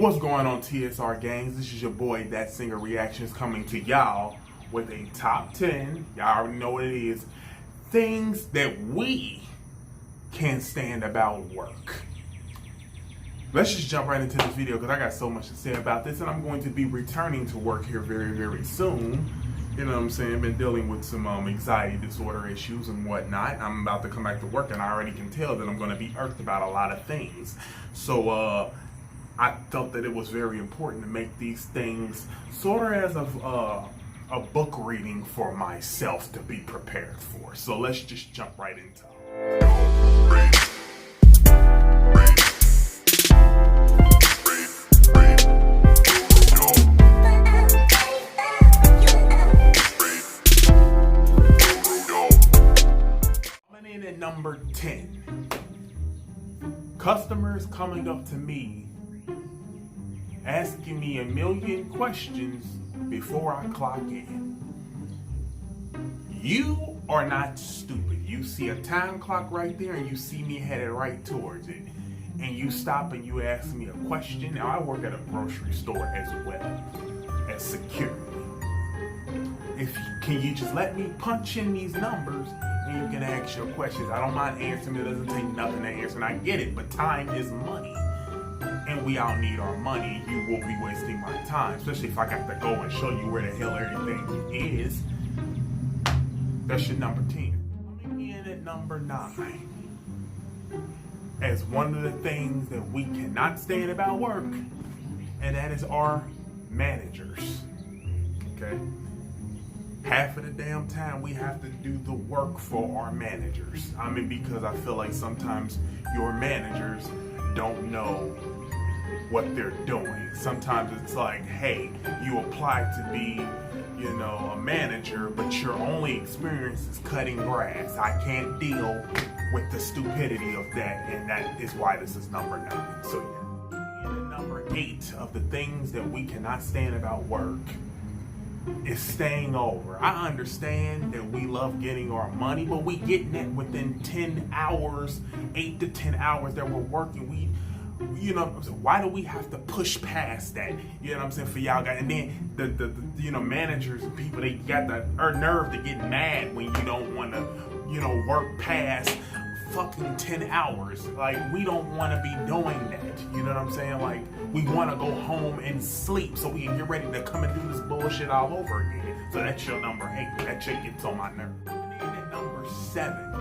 What's going on, TSR gangs? This is your boy, That Singer Reactions, coming to y'all with a top 10. Y'all already know what it is. Things that we can't stand about work. Let's just jump right into this video because I got so much to say about this, and I'm going to be returning to work here very, very soon. You know what I'm saying? Been dealing with some anxiety disorder issues and whatnot. I'm about to come back to work, and I already can tell that I'm going to be irked about a lot of things. So, I felt that it was very important to make these things sort of as a book reading for myself to be prepared for. So let's just jump right into it. Coming in at number 10. Customers coming up to me asking me a million questions before I clock in. You are not stupid. You see a time clock right there and you see me headed right towards it. And you stop and you ask me a question. Now, I work at a grocery store as well as security. Can you just let me punch in these numbers and you can ask your questions? I don't mind answering. It doesn't take nothing to answer, and I get it, but time is money. And we all need our money. You will be wasting my time, especially if I got to go and show you where the hell everything is. That's your number 10. Coming in at number 9. As one of the things that we cannot stand about work, and that is our managers. Okay? Half of the damn time we have to do the work for our managers. I mean, because I feel like sometimes your managers don't know what they're doing. Sometimes it's like, hey, you apply to be, a manager, but your only experience is cutting grass. I can't deal with the stupidity of that, and that is why this is number 9. So yeah. And number 8 of the things that we cannot stand about work is staying over. I understand that we love getting our money, but we getting it within 10 hours, 8 to 10 hours that we're working. Why do we have to push past that? You know what I'm saying? For y'all guys, and then the managers and people, they got the nerve to get mad when you don't want to, work past fucking 10 hours. Like, we don't want to be doing that. You know what I'm saying? Like, we want to go home and sleep so we can get ready to come and do this bullshit all over again. So that's your number 8. That shit gets on my nerve. And at number 7.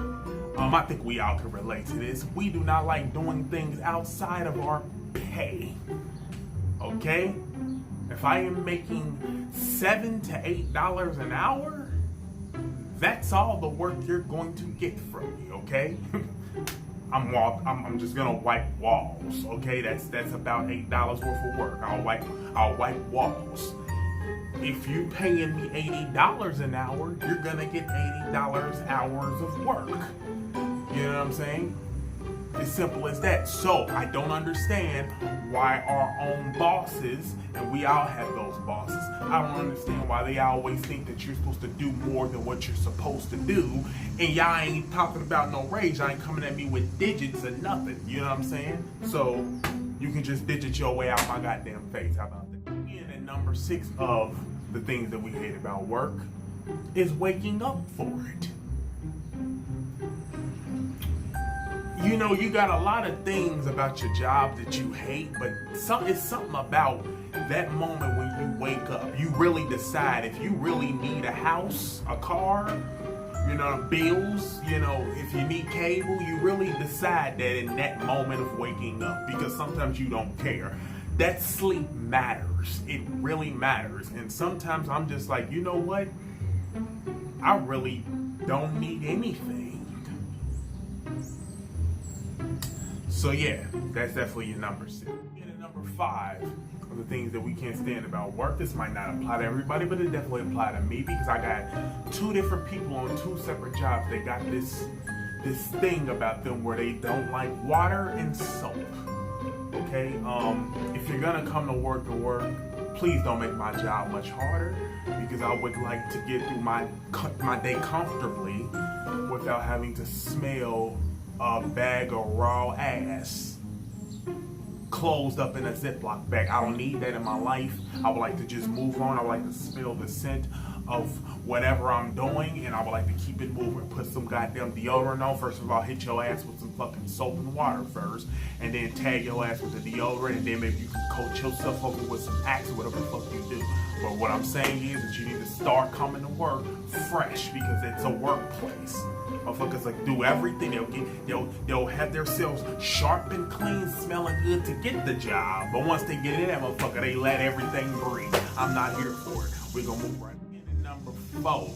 I think we all can relate to this. We do not like doing things outside of our pay. Okay? If I am making $7 to $8 an hour, that's all the work you're going to get from me, okay? I'm just gonna wipe walls, okay? That's about $8 worth of work. I'll wipe walls. If you paying me $80 an hour, you're gonna get $80 hours of work. You know what I'm saying? As simple as that. So I don't understand why our own bosses, and we all have those bosses, I don't understand why they always think that you're supposed to do more than what you're supposed to do, and y'all ain't talking about no raise. Y'all ain't coming at me with digits or nothing. You know what I'm saying? So you can just digit your way out my goddamn face. How about that? And at number 6 of the things that we hate about work is waking up for it. You got a lot of things about your job that you hate, but it's something about that moment when you wake up. You really decide if you really need a house, a car, bills, if you need cable, you really decide that in that moment of waking up, because sometimes you don't care. That sleep matters. It really matters. And sometimes I'm just like, you know what? I really don't need anything. So yeah, that's definitely your number 6. And at number 5 of the things that we can't stand about work. This might not apply to everybody, but it definitely apply to me, because I got 2 different people on 2 separate jobs. They got this thing about them where they don't like water and soap. Okay, if you're gonna come to work, please don't make my job much harder, because I would like to get through my day comfortably without having to smell a bag of raw ass closed up in a Ziploc bag. I don't need that in my life. I would like to just move on. I would like to smell the scent of whatever I'm doing, and I would like to keep it moving. Put some goddamn deodorant on. First of all, hit your ass with some fucking soap and water first, and then tag your ass with the deodorant, and then maybe you can coat yourself over with some Axe or whatever the fuck you do. But what I'm saying is that you need to start coming to work fresh, because it's a workplace. Motherfuckers like do everything. They'll have themselves sharp and clean, smelling good to get the job. But once they get in that motherfucker, they let everything breathe. I'm not here for it. We're gonna move right in. Number 4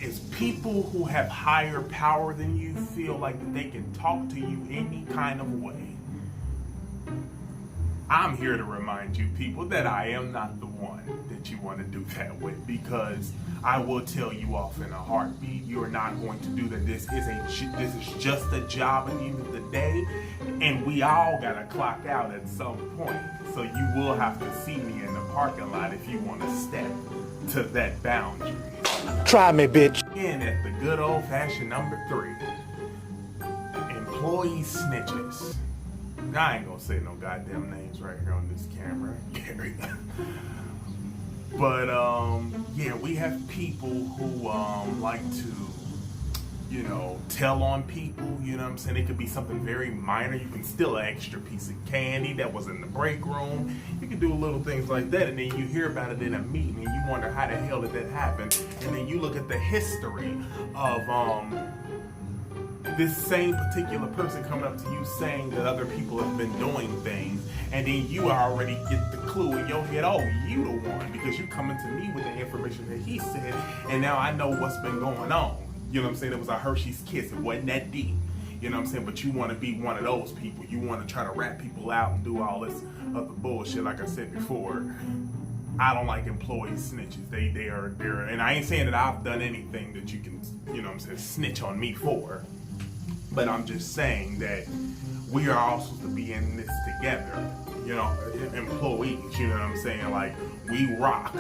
is people who have higher power than you feel like that they can talk to you any kind of way. I'm here to remind you people that I am not the one that you want to do that with, because I will tell you off in a heartbeat, you are not going to do that. This is just a job at the end of the day, and we all gotta clock out at some point. So you will have to see me in the parking lot if you want to step to that boundary. Try me, bitch. In at the good old-fashioned number 3, employee snitches. I ain't gonna say no goddamn names right here on this camera, Gary. But yeah, we have people who like to, you know, tell on people. You know what I'm saying? It could be something very minor. You can steal an extra piece of candy that was in the break room. You can do little things like that, and then you hear about it in a meeting, and you wonder how the hell did that happen. And then you look at the history of this same particular person coming up to you saying that other people have been doing things, and then you already get the clue in your head, oh, you the one, because you're coming to me with the information that he said, and now I know what's been going on. You know what I'm saying? It was a Hershey's Kiss. It wasn't that deep. You know what I'm saying? But you want to be one of those people. You want to try to rat people out and do all this other bullshit, like I said before. I don't like employee snitches. They're, and I ain't saying that I've done anything that you can, you know what I'm saying, snitch on me for. But I'm just saying that we are all supposed to be in this together, you know, employees, you know what I'm saying? Like, we rock,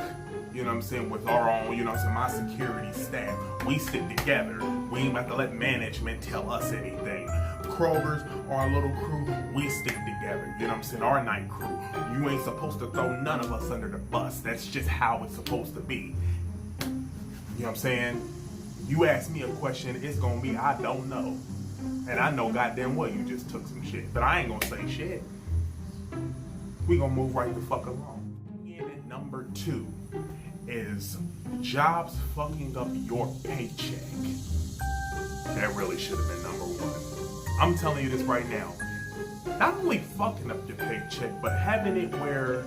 you know what I'm saying, with our own, you know what I'm saying, my security staff. We stick together. We ain't about to let management tell us anything. Kroger's, our little crew, we stick together, you know what I'm saying, our night crew. You ain't supposed to throw none of us under the bus. That's just how it's supposed to be. You know what I'm saying? You ask me a question, it's gonna be, I don't know. And I know goddamn well you just took some shit. But I ain't gonna say shit. We gonna move right the fuck along. And number 2 is jobs fucking up your paycheck. That really should have been number 1. I'm telling you this right now. Not only fucking up your paycheck, but having it where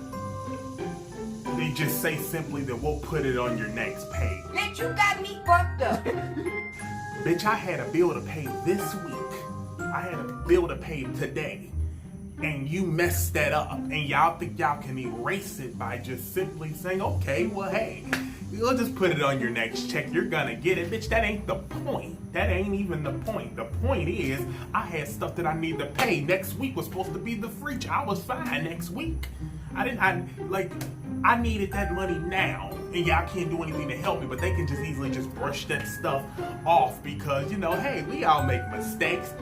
they just say simply that we'll put it on your next pay. Bitch, you got me fucked up. Bitch, I had a bill to pay this week. I had a bill to pay today. And you messed that up. And y'all think y'all can erase it by just simply saying, okay, well, hey, we'll just put it on your next check. You're gonna get it. Bitch, that ain't the point. That ain't even the point. The point is, I had stuff that I need to pay. Next week was supposed to be the free. I was fine next week. I needed that money now, and y'all can't do anything to help me, but they can just easily just brush that stuff off because, you know, hey, we all make mistakes.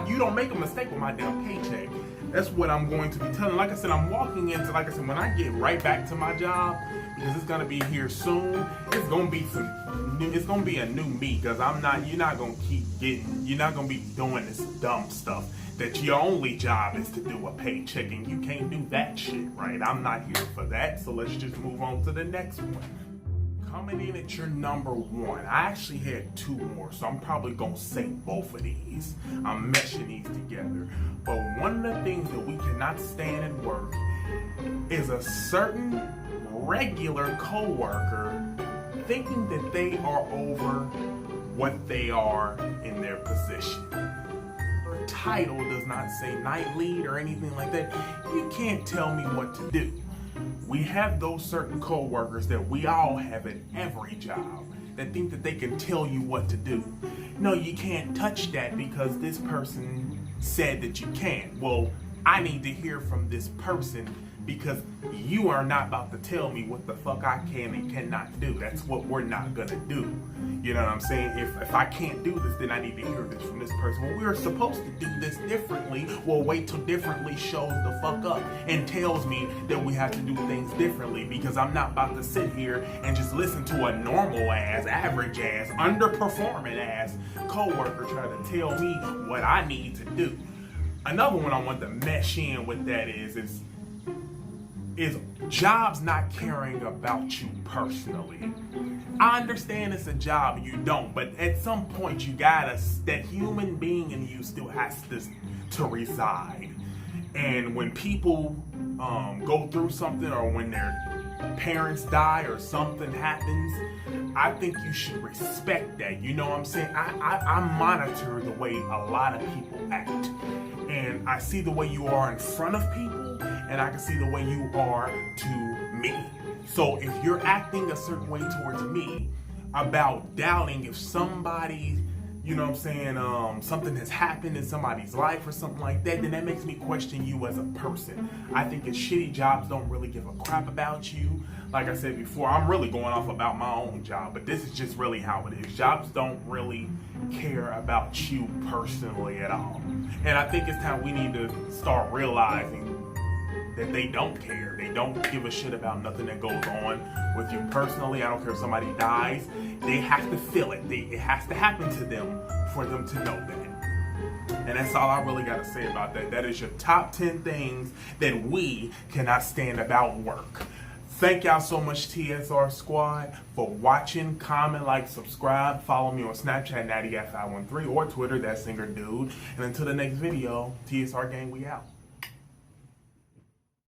You don't make a mistake with my damn paycheck. That's what I'm going to be telling. Like I said, I'm walking into, like I said, when I get right back to my job, because it's gonna be here soon, it's gonna be a new me, because you're not gonna be doing this dumb stuff that your only job is to do a paycheck, and you can't do that shit, right? I'm not here for that, so let's just move on to the next one. Coming in at your number 1, I actually had 2 more, so I'm probably gonna say both of these. I'm meshing these together. But one of the things that we cannot stand at work is a certain regular coworker thinking that they are over what they are in their position. Their title does not say night lead or anything like that. You can't tell me what to do. We have those certain coworkers that we all have at every job that think that they can tell you what to do. No, you can't touch that because this person said that you can't. Well, I need to hear from this person because you are not about to tell me what the fuck I can and cannot do. That's what we're not gonna do. You know what I'm saying? If I can't do this, then I need to hear this from this person. Well, we're supposed to do this differently. Well, wait till differently shows the fuck up and tells me that we have to do things differently, because I'm not about to sit here and just listen to a normal ass, average ass, underperforming ass coworker try to tell me what I need to do. Another one I want to mesh in with that is jobs not caring about you personally. I understand it's a job, you don't, but at some point you gotta, that human being in you still has to reside. And when people go through something, or when their parents die or something happens, I think you should respect that. You know what I'm saying? I monitor the way a lot of people act. And I see the way you are in front of people, and I can see the way you are to me. So if you're acting a certain way towards me about doubting if somebody, you know what I'm saying, something has happened in somebody's life or something like that, then that makes me question you as a person. I think that shitty jobs don't really give a crap about you. Like I said before, I'm really going off about my own job, but this is just really how it is. Jobs don't really care about you personally at all. And I think it's time we need to start realizing that they don't care. They don't give a shit about nothing that goes on with you personally. I don't care if somebody dies. They have to feel it. It has to happen to them for them to know that. And that's all I really got to say about that. That is your top 10 things that we cannot stand about work. Thank y'all so much, TSR Squad, for watching. Comment, like, subscribe. Follow me on Snapchat, NattyF513, or Twitter, that singer dude. And until the next video, TSR Gang, we out.